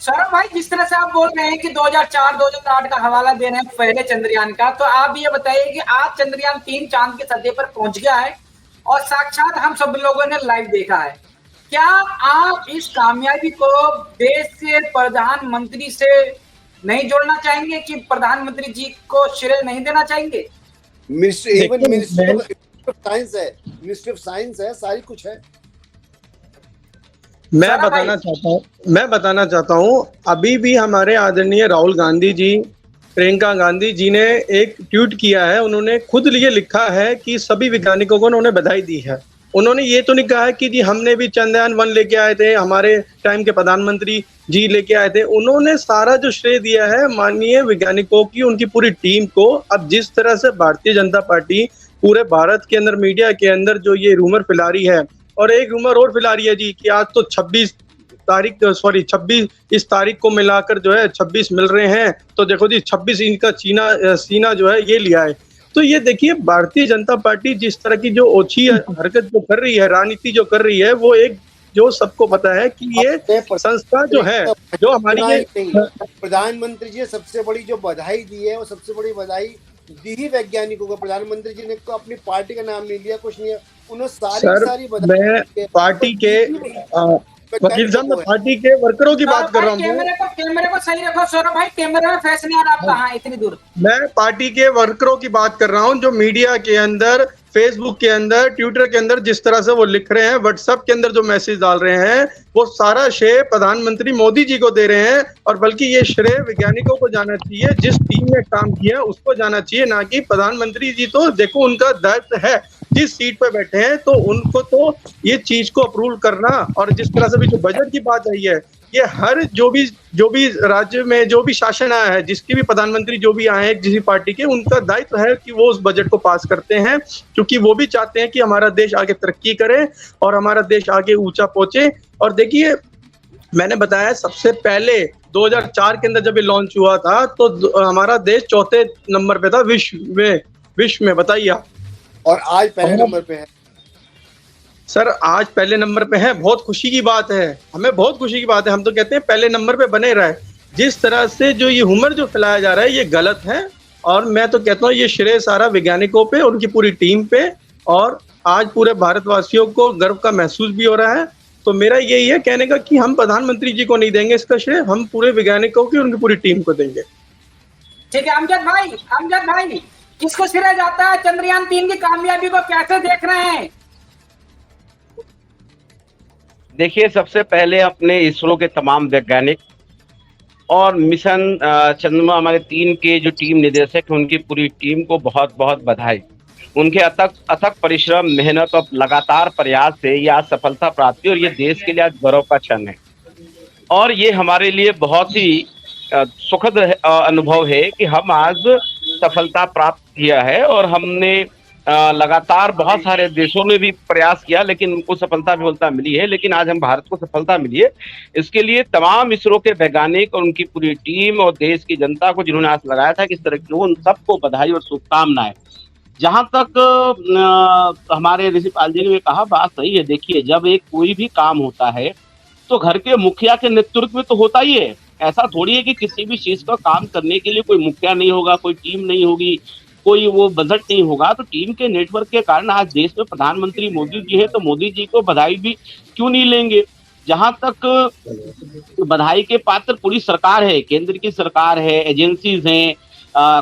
सौरभ भाई, जिस तरह से आप बोल रहे हैं कि 2004-2008 का हवाला दे रहे हैं पहले चंद्रयान का, तो आप ये बताइए कि आज चंद्रयान 3 चांद के सतह पर पहुंच गया है और साक्षात हम सब लोगों ने लाइव देखा है। क्या आप इस कामयाबी को देश के प्रधानमंत्री से नहीं जोड़ना चाहेंगे कि प्रधानमंत्री जी को श्रेय नहीं देना चाहेंगे? मिनिस्ट्री ऑफ साइंस है, मिनिस्ट्री ऑफ साइंस है, सारी कुछ है। मैं बताना चाहता हूँ अभी भी हमारे आदरणीय राहुल गांधी जी, प्रियंका गांधी जी ने एक ट्वीट किया है। उन्होंने खुद लिए लिखा है कि सभी वैज्ञानिकों को उन्होंने बधाई दी है। उन्होंने ये तो नहीं कहा है कि जी हमने भी चंद्रयान 1 लेके आए थे, हमारे टाइम के प्रधानमंत्री जी लेके आए थे। उन्होंने सारा जो श्रेय दिया है माननीय वैज्ञानिकों की, उनकी पूरी टीम को। अब जिस तरह से भारतीय जनता पार्टी पूरे भारत के अंदर मीडिया के अंदर जो ये रूमर फैला रही है, और एक रूमर और फैला रही है जी कि आज तो 26 इस तारीख को मिलाकर जो है 26 मिल रहे हैं, तो देखो जी 26 इनका सीना जो है ये लिया है। तो ये देखिए भारतीय जनता पार्टी जिस तरह की जो ओछी हरकत जो कर रही है, राजनीति जो कर रही है, वो एक जो सबको पता है कि ये संस्था जो है जो हमारी प्रधानमंत्री जी ने सबसे बड़ी जो बधाई दी है, वो सबसे बड़ी बधाई दी ही वैज्ञानिकों को। प्रधानमंत्री जी ने को अपनी पार्टी का नाम नहीं लिया, कुछ नहीं है, उन्होंने सारी मैं पार्टी के वकील साहब, मैं पार्टी के वर्करों की बात कर रहा हूँ। कैमरे को सही रखो सौरभ भाई, कैमरे में फेस नहीं आ रहा आपका। हाँ, इतनी दूर। मैं पार्टी के वर्करों की बात कर रहा हूँ जो मीडिया के अंदर, फेसबुक के अंदर, ट्विटर के अंदर जिस तरह से वो लिख रहे हैं, व्हाट्सएप के अंदर जो मैसेज डाल रहे हैं, वो सारा श्रेय प्रधानमंत्री मोदी जी को दे रहे हैं। और बल्कि ये श्रेय वैज्ञानिकों को जाना चाहिए, जिस टीम ने काम किया उसको जाना चाहिए, ना कि प्रधानमंत्री जी। तो देखो उनका दायित्व है, जिस सीट पर बैठे हैं तो उनको तो ये चीज को अप्रूव करना। और जिस तरह से भी जो बजट की बात आई है, ये हर जो भी राज्य में जो भी शासन आया है, जिसके भी प्रधानमंत्री जो भी आए हैं किसी पार्टी के, उनका दायित्व है कि वो उस बजट को पास करते हैं, क्योंकि वो भी चाहते हैं कि हमारा देश आगे तरक्की करे और हमारा देश आगे ऊंचा पहुंचे। और देखिए मैंने बताया सबसे पहले 2004 के अंदर जब ये लॉन्च हुआ था तो हमारा देश चौथे नंबर पे था विश्व में, बताइए आप। और आज पहले नंबर पे है सर, आज पहले नंबर पे है। बहुत खुशी की बात है, हमें बहुत खुशी की बात है। हम तो कहते हैं पहले नंबर पे बने रहे। जिस तरह से जो ये हुमर जो फैलाया जा रहा है ये गलत है, और मैं तो कहता हूँ ये श्रेय सारा वैज्ञानिकों पे, उनकी पूरी टीम पे, और आज पूरे भारतवासियों को गर्व का महसूस भी हो रहा है। तो मेरा यही है कहने का कि हम प्रधानमंत्री जी को नहीं देंगे इसका श्रेय, हम पूरे वैज्ञानिकों की, उनकी पूरी टीम को देंगे। ठीक है अमजद भाई, किसको श्रेय जाता है चंद्रयान 3 की कामयाबी को, कैसे देख रहे हैं? देखिए, सबसे पहले अपने इसरो के तमाम वैज्ञानिक और मिशन चंद्रमा हमारे 3 के जो टीम निदेशक हैं, उनकी पूरी टीम को बहुत बहुत बधाई। उनके अथक परिश्रम, मेहनत और लगातार प्रयास से ये आज सफलता प्राप्त हुई, और ये देश के लिए आज गौरव का क्षण है। और ये हमारे लिए बहुत ही सुखद अनुभव है कि हम आज सफलता प्राप्त किया है। और हमने लगातार बहुत सारे देशों ने भी प्रयास किया, लेकिन उनको सफलता मिली है, लेकिन आज हम भारत को सफलता मिली है। इसके लिए तमाम इसरो के वैज्ञानिक और उनकी पूरी टीम और देश की जनता को जिन्होंने आस लगाया था कि इस तरह की, उन सबको बधाई और शुभकामनाएं। जहां तक हमारे ऋषिपाल जी ने कहा, बात सही है। देखिए, जब एक कोई भी काम होता है तो घर के मुखिया के नेतृत्व में तो होता ही है। ऐसा थोड़ी है कि किसी भी चीज का काम करने के लिए कोई मुखिया नहीं होगा, कोई टीम नहीं होगी, कोई वो बजट नहीं होगा। तो टीम के नेटवर्क के कारण आज देश में प्रधानमंत्री मोदी जी है, तो मोदी जी को बधाई भी क्यों नहीं लेंगे। जहां तक बधाई के पात्र पूरी सरकार है, केंद्र की सरकार है, एजेंसीज हैं,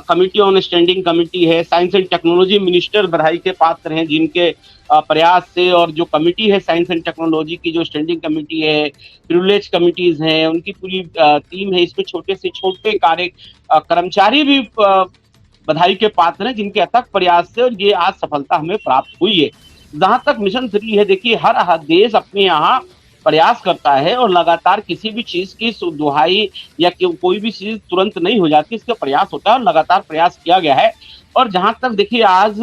कमिटी ऑन स्टैंडिंग कमिटी है, साइंस एंड टेक्नोलॉजी मिनिस्टर बधाई के पात्र हैं, जिनके प्रयास से, और जो कमिटी है साइंस एंड टेक्नोलॉजी की, जो स्टैंडिंग कमिटी है, प्रिविलेज कमिटीज हैं, उनकी पूरी टीम है। इसमें छोटे से छोटे कर्मचारी भी बधाई के पात्र हैं, जिनके अथक प्रयास से और ये आज सफलता हमें प्राप्त हुई है। जहां तक मिशन 3 है, देखिए हर देश अपने यहाँ प्रयास करता है, और लगातार किसी भी चीज की दुहाई या कोई भी चीज तुरंत नहीं हो जाती, इसका प्रयास होता है और लगातार प्रयास किया गया है। और जहां तक देखिए आज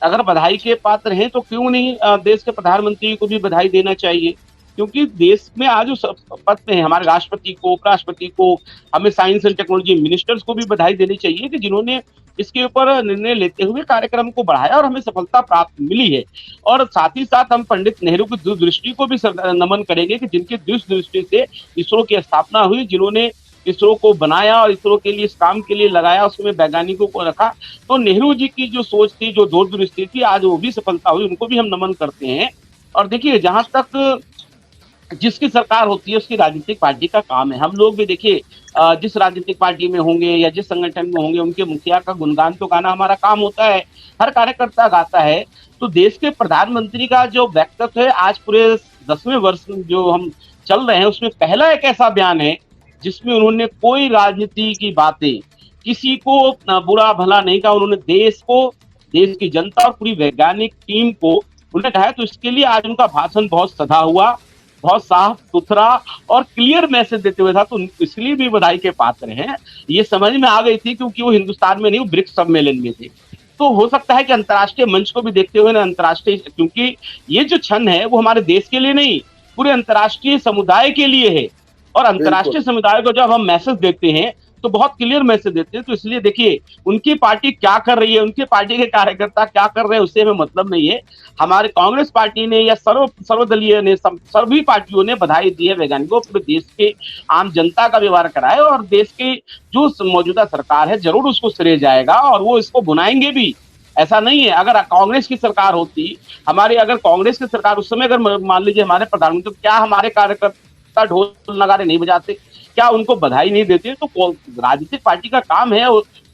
अगर बधाई के पात्र हैं तो क्यों नहीं देश के प्रधानमंत्री को भी बधाई देना चाहिए। क्योंकि देश में आज जो पद पे है, हमारे राष्ट्रपति को, उपराष्ट्रपति को, हमें साइंस एंड टेक्नोलॉजी मिनिस्टर्स को भी बधाई देनी चाहिए कि जिन्होंने इसके ऊपर निर्णय लेते हुए कार्यक्रम को बढ़ाया और हमें सफलता प्राप्त मिली है। और साथ ही साथ हम पंडित नेहरू की दूरदृष्टि को भी नमन करेंगे कि जिनकी दूरदृष्टि से इसरो की स्थापना हुई, जिन्होंने इसरो को बनाया और इसरो के लिए, इस काम के लिए लगाया, उसमें वैज्ञानिकों को रखा। तो नेहरू जी की जो सोच थी, जो दूरदृष्टि थी, आज वो भी सफलता हुई, उनको भी हम नमन करते हैं। और देखिए, जहां तक जिसकी सरकार होती है उसकी राजनीतिक पार्टी का काम है। हम लोग भी देखिए, जिस राजनीतिक पार्टी में होंगे या जिस संगठन में होंगे, उनके मुखिया का गुणगान तो गाना हमारा काम होता है, हर कार्यकर्ता गाता है। तो देश के प्रधानमंत्री का जो व्यक्तित्व है, आज पूरे 10वें वर्ष जो हम चल रहे हैं, उसमें पहला एक ऐसा बयान है जिसमें उन्होंने कोई राजनीति की बातें, किसी को बुरा भला नहीं कहा। उन्होंने देश को, देश की जनता और पूरी वैज्ञानिक टीम को उन्हें कहा। तो इसके लिए आज उनका भाषण बहुत सधा हुआ, बहुत साफ सुथरा और क्लियर मैसेज देते हुए था। तो इसलिए भी बधाई के पात्र हैं। ये समझ में आ गई थी क्योंकि वो हिंदुस्तान में नहीं, वो ब्रिक्स सम्मेलन में थे। तो हो सकता है कि अंतर्राष्ट्रीय मंच को भी देखते हुए ना, अंतर्राष्ट्रीय, क्योंकि ये जो क्षण है वो हमारे देश के लिए नहीं, पूरे अंतर्राष्ट्रीय समुदाय के लिए है। और अंतर्राष्ट्रीय समुदाय को जब हम मैसेज देते हैं तो बहुत क्लियर मैसेज देते हैं। तो इसलिए देखिए, उनकी पार्टी क्या कर रही है, उनकी पार्टी के कार्यकर्ता क्या कर रहे हैं, उससे हमें मतलब नहीं है। हमारे कांग्रेस पार्टी ने या सर्वदलीय ने, सभी पार्टियों ने बधाई दी है वैज्ञानिकों, पूरे देश के आम जनता का व्यवहार कराए। और देश की जो मौजूदा सरकार है, जरूर उसको श्रेय जाएगा और वो इसको बुनाएंगे भी। ऐसा नहीं है, अगर कांग्रेस की सरकार होती, हमारी अगर कांग्रेस की सरकार उस समय, अगर मान लीजिए हमारे प्रधानमंत्री, क्या हमारे कार्यकर्ता ढोल नगाड़े नहीं बजाते, क्या उनको बधाई नहीं देते? तो राजनीतिक पार्टी का काम है,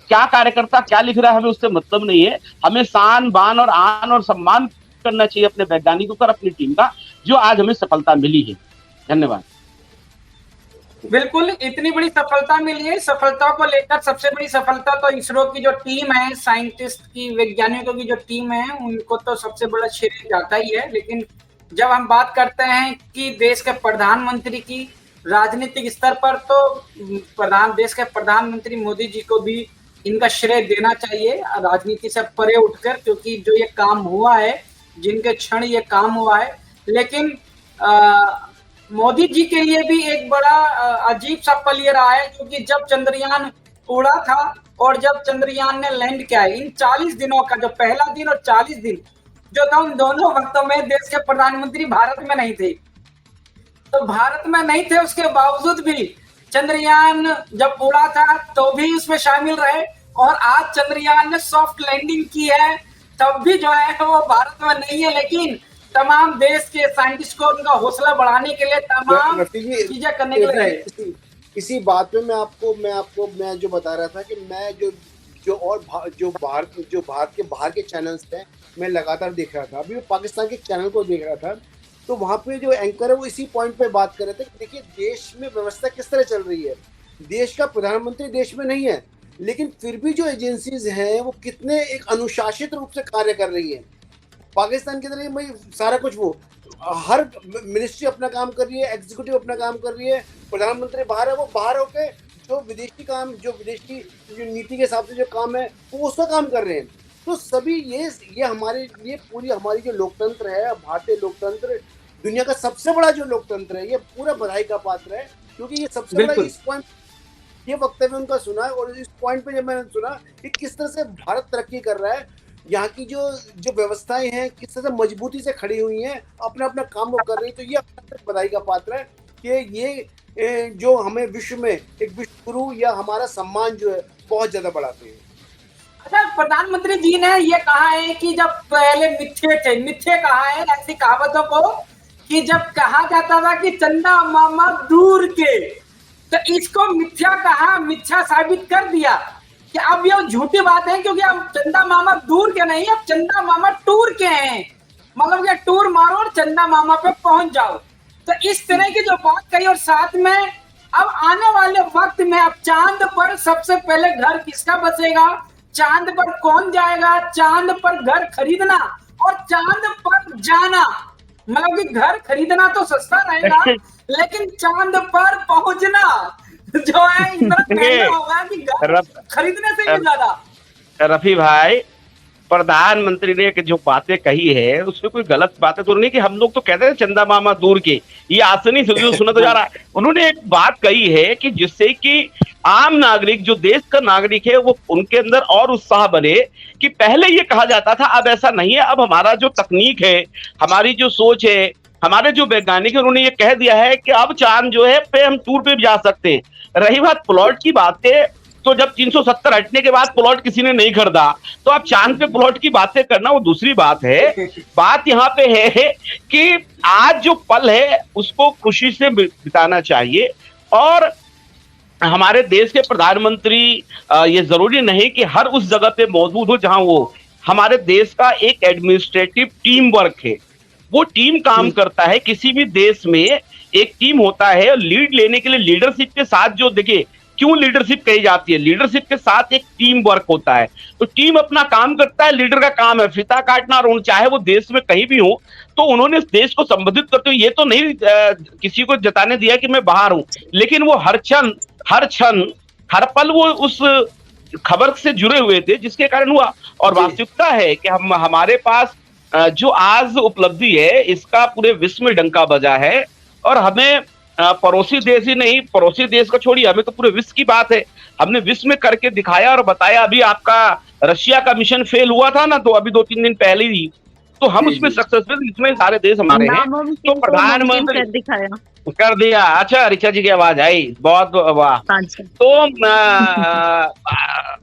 क्या कार्यकर्ता क्या लिख रहा है हमें उससे मतलब नहीं है। हमें शान, बान और आन और सम्मान करना चाहिए अपने वैज्ञानिकों का, अपनी टीम का, जो आज हमें सफलता मिली है। धन्यवाद। बिल्कुल, इतनी बड़ी सफलता मिली है। सफलता को लेकर सबसे बड़ी सफलता तो इसरो की जो टीम है, साइंटिस्ट की, वैज्ञानिकों की जो टीम है, उनको तो सबसे बड़ा श्रेय जाता ही है। लेकिन जब हम बात करते हैं कि देश के प्रधानमंत्री की, राजनीतिक स्तर पर, तो देश के प्रधानमंत्री मोदी जी को भी इनका श्रेय देना चाहिए, राजनीति से परे उठकर, क्योंकि जो ये काम हुआ है, जिनके क्षण ये काम हुआ है। लेकिन मोदी जी के लिए भी एक बड़ा अजीब सा पल ये रहा है, क्योंकि जब चंद्रयान उड़ा था और जब चंद्रयान ने लैंड किया है, इन 40 दिनों का जो पहला दिन और 40 दिन जो था, उन दोनों वक्तों में देश के प्रधानमंत्री भारत में नहीं थे। तो भारत में नहीं थे, उसके बावजूद भी चंद्रयान जब उड़ा था तो भी उसमें शामिल रहे, और आज चंद्रयान ने सॉफ्ट लैंडिंग की है, तब भी जो है वो भारत में नहीं है। लेकिन तमाम देश के साइंटिस्ट को उनका हौसला बढ़ाने के लिए तमाम चीजें करने के लिए रहे। इसी बात में मैं जो बता रहा था कि मैं जो भारत के बाहर के चैनल्स थे, मैं लगातार देख रहा था। अभी मैं पाकिस्तान के चैनल को देख रहा था, तो वहाँ पे जो एंकर है वो इसी पॉइंट पे बात कर रहे थे कि देखिए देश में व्यवस्था किस तरह चल रही है। देश का प्रधानमंत्री देश में नहीं है, लेकिन फिर भी जो एजेंसीज हैं वो कितने एक अनुशासित रूप से कार्य कर रही है। पाकिस्तान के अंदर भाई सारा कुछ, वो हर मिनिस्ट्री अपना काम कर रही है, एग्जीक्यूटिव अपना काम कर रही है, प्रधानमंत्री बाहर है, वो बाहर होकर जो विदेशी नीति के हिसाब से जो काम है वो उसका काम कर रहे हैं। तो सभी ये हमारे लिए पूरी हमारी जो लोकतंत्र है, भारतीय लोकतंत्र दुनिया का सबसे बड़ा जो लोकतंत्र है, ये पूरा बधाई का पात्र है। क्योंकि ये सबसे बड़ा इस पॉइंट, ये वक्तव्य उनका सुना है, और इस पॉइंट पे जब मैंने सुना कि किस तरह से भारत तरक्की कर रहा है, यहाँ की जो व्यवस्थाएं हैं किस तरह से मजबूती से खड़ी हुई हैं, अपना अपना काम वो कर रही है, तो ये बधाई का पात्र है कि ये जो हमें विश्व में एक विश्व गुरु या हमारा सम्मान जो है बहुत ज्यादा बढ़ाते हैं। अच्छा, प्रधानमंत्री जी ने ये कहा है कि जब पहले मिथ्ये कहा है ऐसी कहावतों को, कि जब कहा जाता था कि चंदा मामा दूर के, तो इसको मिथ्या कहा, मिथ्या साबित कर दिया कि अब ये झूठी बात है, क्योंकि अब चंदा मामा दूर के नहीं, अब चंदा मामा टूर के हैं। मतलब कि टूर मारो और चंदा मामा पे पहुंच जाओ। तो इस तरह की जो बात कही, और साथ में अब आने वाले वक्त में अब चांद पर सबसे पहले घर किसका बसेगा, चांद पर कौन जाएगा, चांद पर घर खरीदना और चांद पर जाना, मतलब कि घर खरीदना तो सस्ता रहेगा, लेकिन चांद पर पहुंचना जो है इतना महंगा होगा कि घर खरीदने से भी ज्यादा। रफी भाई, प्रधानमंत्री ने जो बातें कही है उसमें कोई गलत बातें तो नहीं, कि हम लोग तो कहते हैं चंदा मामा दूर के, ये आसनी सुना तो जा रहा है। उन्होंने एक बात कही है कि जिससे कि आम नागरिक, जो देश का नागरिक है, वो उनके अंदर और उत्साह बने, कि पहले ये कहा जाता था, अब ऐसा नहीं है। अब हमारा जो तकनीक है, हमारी जो सोच है, हमारे जो वैज्ञानिक है, उन्होंने ये कह दिया है कि अब चांद जो है पे हम टूर पे भी जा सकते हैं। रही बात प्लॉट की बातें, तो जब 370 हटने के बाद प्लॉट किसी ने नहीं खरीदा, तो अब चांद पे प्लॉट की बातें करना वो दूसरी बात है। बात यहाँ पे है कि आज जो पल है उसको खुशी से बिताना चाहिए। और हमारे देश के प्रधानमंत्री ये जरूरी नहीं कि हर उस जगह पे मौजूद हो जहां वो, हमारे देश का एक एडमिनिस्ट्रेटिव टीम वर्क है, वो टीम काम करता है। किसी भी देश में एक टीम होता है, लीड लेने के लिए लीडरशिप के साथ, जो देखिए क्यों लीडरशिप कही जाती है, लीडरशिप के साथ एक टीम वर्क होता है। तो टीम अपना काम करता है, लीडर का काम है फीता काटना, और चाहे वो देश में कहीं भी हो। तो उन्होंने इस देश को संबोधित करते हुए ये तो नहीं किसी को जताने दिया कि मैं बाहर हूं, लेकिन वो हर क्षण हर पल वो उस खबर से जुड़े हुए थे, जिसके कारण हुआ। और वास्तविकता है कि हमारे पास जो आज उपलब्धि है, इसका पूरे विश्व में डंका बजा है। और हमें पड़ोसी देश ही नहीं, पड़ोसी देश को छोड़िए, हमें तो पूरे विश्व की बात है। हमने विश्व में करके दिखाया और बताया। अभी आपका रशिया का मिशन फेल हुआ था ना, तो अभी 2-3 दिन पहले ही, तो हम उसमें सक्सेसफुल, इसमें सारे देश हमारे हैं। तो प्रधानमंत्री दिखाया कर दिया। अच्छा, ऋचा जी की आवाज आई, बहुत वाह। तो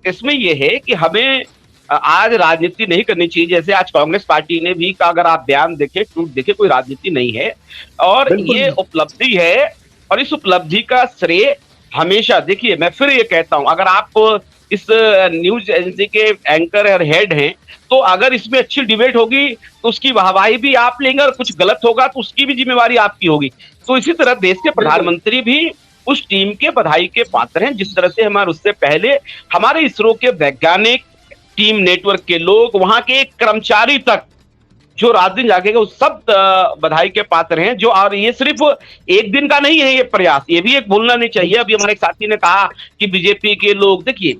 इसमें ये है कि हमें आज राजनीति नहीं करनी चाहिए। जैसे आज कांग्रेस पार्टी ने भी कहा, अगर आप बयान देखें, ट्वीट देखें, कोई राजनीति नहीं है। और ये उपलब्धि है, और इस उपलब्धि का श्रेय हमेशा, देखिए मैं फिर ये कहता हूं, अगर आप इस न्यूज एजेंसी के एंकर और हेड हैं, तो अगर इसमें अच्छी डिबेट होगी तो उसकी वाहवाही भी आप लेंगे, और कुछ गलत होगा तो उसकी भी जिम्मेवारी आपकी होगी। तो इसी तरह देश के प्रधानमंत्री भी उस टीम के बधाई के पात्र हैं, जिस तरह से हमारे उससे पहले हमारे इसरो के वैज्ञानिक, टीम नेटवर्क के लोग, वहां के कर्मचारी तक, जो रात दिन जागेगा, उस सब बधाई के पात्र हैं। जो, और ये सिर्फ एक दिन का नहीं है ये प्रयास, ये भी एक भूलना नहीं चाहिए। अभी हमारे एक साथी ने कहा कि बीजेपी के लोग, देखिए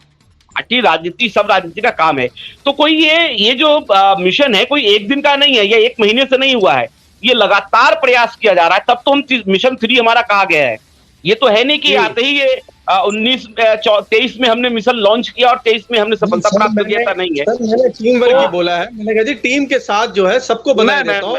पार्टी राजनीति, सब राजनीति का काम है। तो कोई ये जो मिशन है, कोई एक दिन का नहीं है, ये 1 महीने से नहीं हुआ है, ये लगातार प्रयास किया जा रहा है। तब तो हम मिशन 3 हमारा कहा गया है। ये तो है नहीं कि आते ही ये 23 में हमने मिशन लॉन्च किया और 23 में हमने सफलता प्राप्त किया था, नहीं है। मैंने टीम वर्क ही बोला है, मैंने कहा जी टीम के साथ जो है सबको बधाई देता हूं।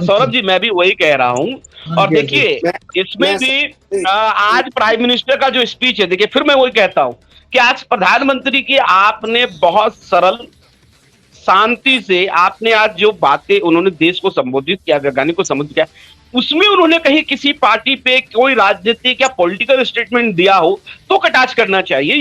सौरभ जी, मैं भी वही कह रहा हूं। और देखिए इसमें भी आज प्राइम मिनिस्टर का जो स्पीच है, देखिए फिर मैं वही कहता हूं कि आज प्रधानमंत्री की आपने बहुत सरल, शांति से आपने आज जो बातें उन्होंने देश को संबोधित किया, वैज्ञानिक को संबोधित किया, उसमें उन्होंने कहीं किसी पार्टी पे कोई राजनीतिक या पॉलिटिकल स्टेटमेंट दिया हो तो कटाक्ष करना चाहिए।